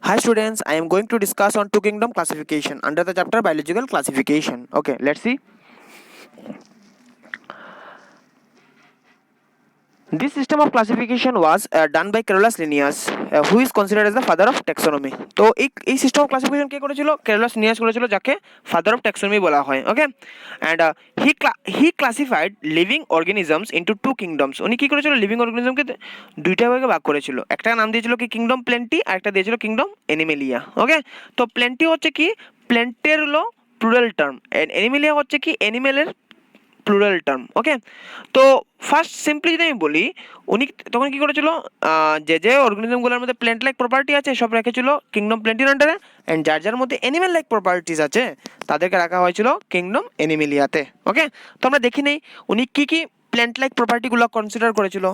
Hi students, I am going to discuss on two kingdom classification under the chapter biological classification. Okay, let's see. This system of classification was done by Carolus Linnaeus, who is considered as the father of taxonomy. তো এই system of classification কে করেছিল? Carolus Linnaeus করেছিল, যাকে father of taxonomy বলা হয়। Okay, and he classified living organisms into two kingdoms. উনি কি করেছিল? লিভিং অর্গানিজমকে দুইটা ভাগে ভাগ করেছিল। একটা নাম দিয়েছিল কি কিংডম প্ল্যান্টি, আর একটা দিয়েছিল কিংডম এনিমেলিয়া। ওকে, তো প্ল্যান্টি হচ্ছে কি প্ল্যান্টের হলো প্লুরাল টার্ম, এন্ড এনিমেলিয়া হচ্ছে কি এনিমেলের প্লুরাল টার্ম। ওকে, তো ফার্স্ট সিম্পলি যদি আমি বলি, উনি তখন কি করেছিল, যে অর্গানিজমগুলোর মধ্যে প্ল্যান্ট লাইক প্রপার্টি আছে সব রেখেছিল কিংডম প্ল্যান্টির আন্ডারে, অ্যান্ড যার যার মধ্যে অ্যানিমেল লাইক প্রপার্টিস আছে তাদেরকে রাখা হয়েছিল কিংডম এনিমেলিয়াতে। ওকে, তো আমরা দেখি নেই উনি কি কি প্ল্যান্ট লাইক প্রপার্টিগুলো কনসিডার করেছিল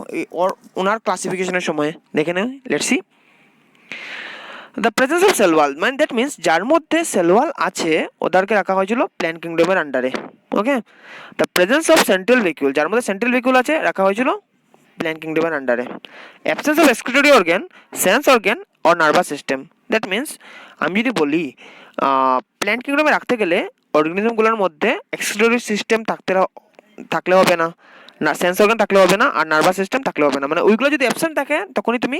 ওনার ক্লাসিফিকেশনের সময়। দেখে নেই, let's see. The presence of cell wall, মানে দ্যাট মিনস যার মধ্যে সেল ওয়াল আছে ওদেরকে রাখা হয়েছিল প্ল্যান্ট কিংডমের আন্ডারে। Okay, the presence of central vacuole, যার মধ্যে সেন্ট্রাল ভেহিকুল আছে রাখা হয়েছিল প্ল্যান্ট কিংডমের আন্ডারে। Absence of excretory organ, sense organ or nervous system, that means আমি যদি বলি প্ল্যান্ট কিংডমে রাখতে গেলে অর্গানিজমগুলোর মধ্যে এক্সক্রিটরি সিস্টেম থাকলে হবে না, সেন্স অর্গান থাকলে হবে না, আর নার্ভাস সিস্টেম থাকলে হবে না। মানে ওইগুলো যদি অ্যাবসেন্ট থাকে তখনই তুমি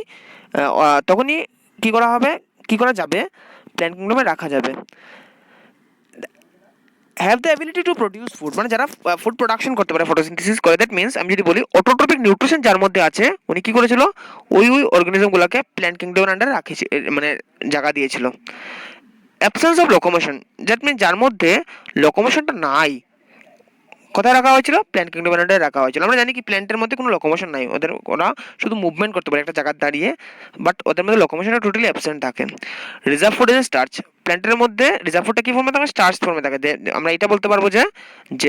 তখনই কি করা হবে, কি করা যাবে, প্ল্যান্ট কিংডমে রাখা যাবে। Have the ability to produce food, মানে যারা ফুড প্রোডাকশন করতে পারে, ফটোসিনথেসিস করে। দ্যাট মিনস আমি যদি বলি অটোট্রপিক নিউট্রিশন যার মধ্যে আছে, উনি কি করেছিল ওই অর্গানিজমগুলোকে প্ল্যান্ট কিংডমের আন্ডারে রাখেছে, মানে জায়গা দিয়েছিল। Absence of locomotion, that means যার মধ্যে লোকোমোশনটা নাই, কোথায় রাখা হয়েছিল? প্ল্যান্ট কিংডমের আন্ডারে রাখা হয়েছিল। আমরা জানি কি প্ল্যান্টের মধ্যে কোনো লোকোমোশন নাই, ওরা শুধু মুভমেন্ট করতে পারে একটা জায়গায় দাঁড়িয়ে, বাট ওদের মধ্যে লোকোমোশনটা টোটালি অ্যাবসেন্ট থাকে। রিজার্ভ ফুড ইজ স্টার্চ, প্ল্যান্টের মধ্যে রিজার্ভ ফুডটা কি ফর্মে থাকে? স্টার্চ ফর্মে থাকে। আমরা এটা বলতে পারবো যে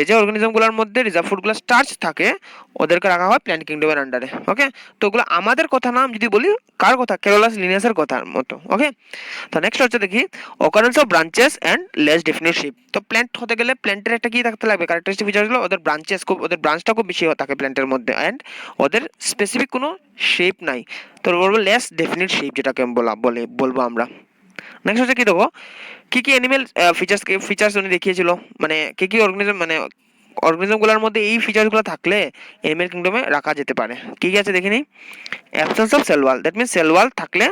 যে অর্গানিজমগুলোর মধ্যে রিজার্ভ ফুডগুলো স্টার্চ থাকে ওদেরকে রাখা হয় প্ল্যান্ট কিংডমের আন্ডারে। ওকে, তো ওগুলো আমাদের কথা না, যদি বলি কার কথা? ক্যারোলাস লিনিয়াসের কথার মতো। ওকে, তো নেক্সট হচ্ছে দেখি occurrence of branches and less definite shape. তো প্ল্যান্ট হতে গেলে প্ল্যান্টের একটা কি থাকতে লাগবে? ক্যারেক্টারিস্টিক ফিচার হলো ওদের ব্রাঞ্চটা খুব বেশি থাকে প্ল্যান্টের মধ্যে, অ্যান্ড ওদের স্পেসিফিক কোনো শেপ নাই। তো বলবো লেস ডেফিনিট শেপ, যেটাকে বলবো আমরা। নেক্সট হচ্ছে কি দেখো কি কি অ্যানিমেল ফিচার্স উনি দেখিয়েছিল, মানে কি কি অর্গানিজমগুলোর মধ্যে এই ফিচারগুলো থাকলে অ্যানিমেল কিংডমে রাখা যেতে পারে। কি কি আছে দেখিনি। Absence of cell wall, that means cell wall থাকলে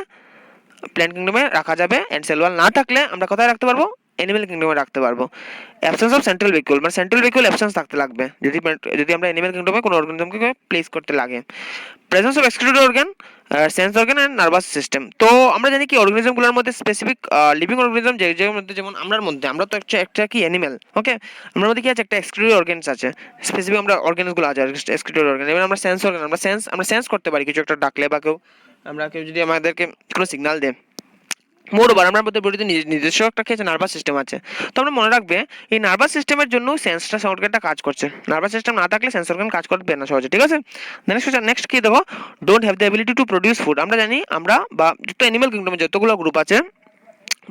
প্ল্যান্ট কিংডমে রাখা যাবে, এন্ড সেল ওয়াল না থাকলে আমরা কোথায় রাখতে পারবো? অ্যানিমেল কিংডমে রাখতে পারবো। অ্যাবসেন্স অফ সেন্ট্রাল ভেহিকুল, মানে সেন্ট্রাল ভেহিকুল অ্যাবসেন্স থাকতে লাগবে যদি আমরা অ্যানিমেল কিংডমে কোনো অর্গানিজমকে প্লেস করতে লাগে। Presence of excretory organ, sense organ and nervous system. তো আমরা জানি কি অর্গানিজমগুলোর মধ্যে স্পেসিফিক লিভিং অর্গানিজম যে মধ্যে, যেমন আমরা তো একটা কি অ্যানিমেল। ওকে, আমার মধ্যে কি আছে? একটা এক্সক্রিটরি অর্গানস আছে, স্পেসিফিক আমরা অর্গানসগুলো আছে এক্সক্রিটরি অর্গান। এবার আমরা সেন্স অর্গান, আমরা সেন্স করতে পারি কিছু একটা ডাকলে বা কেউ যদি আমাদেরকে কোনো সিগন্যাল দেয়। মোরওভার আমরা মধ্যে বডিতে নিজস্ব একটা কি আছে? নার্ভাস সিস্টেম আছে। তো আমরা মনে রাখবে এই নার্ভাস সিস্টেমের জন্য সেন্সটা অর্গানটা কাজ করছে। নার্ভাস সিস্টেম না থাকলে সেন্স অর্গান কাজ করবে না সহজে। ঠিক আছে, নেক্সট কি দেখো, don't have the ability to produce food. আমরা জানি আমরা বা যত অ্যানিমাল কিংডমে যতগুলো গ্রুপ আছে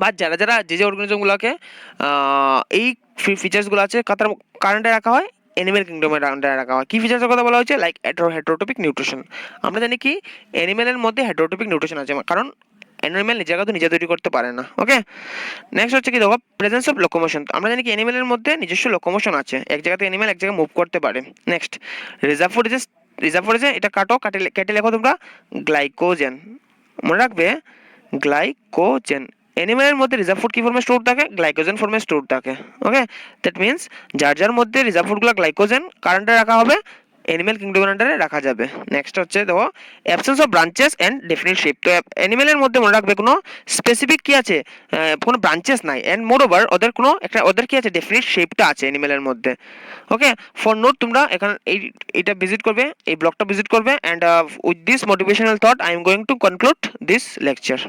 বা যারা যে অর্গানিজমগুলোকে এই ফিচার্সগুলো আছে তার কারেন্টে রাখা হয়, অ্যানিমেল কিংডমের আন্ডারে রাখা হয়। কি ফিচার্সের কথা বলা হয়েছে? Like heterotrophic nutrition. আমরা জানি কি অ্যানিমেলের মধ্যে হেটারোটপিক নিউট্রিশন আছে, কারণ অ্যানিমেল নিজে তৈরি করতে পারে না। ওকে, নেক্সট হচ্ছে কি দেখো প্রেজেন্স অফ লোকোমোশন। আমরা জানি কি অ্যানিমেলের মধ্যে নিজস্ব লোকোমোশন আছে, এক জায়গাতে অ্যানিমেল এক জায়গায় মুভ করতে পারে। নেক্সট রিজার্ভ ফুড ইজ এটা কেটে লেখো তোমরা গ্লাইকোজেন। মনে রাখবে গ্লাইকোজেন। অ্যানিমেলের মধ্যে রিজার্ভ ফুড কি ফর্মে স্টোর থাকে? গ্লাইকোজেন ফর্মে স্টোর থাকে। ওকে, দ্যাট মিনস যার মধ্যে রিজার্ভ ফুডগুলো গ্লাইকোজেন কারেন্টে রাখা হবে, অ্যানিমেল কিংডমের আন্ডারে রাখা যাবে। নেক্সট হচ্ছে দেখো absence of branches and definite shape. তো অ্যানিমেলের মধ্যে মনে রাখবে কোনো স্পেসিফিক কি আছে? কোনো ব্রাঞ্চেস নাই, অ্যান্ড মোরওভার ওদের কি আছে? ডেফিনিট শেপটা আছে অ্যানিমেলের মধ্যে। ওকে, ফর নোট তোমরা এখানে এইটা ভিজিট করবে, এই ব্লগটা ভিজিট করবে, and with this motivational thought I am going to conclude this lecture.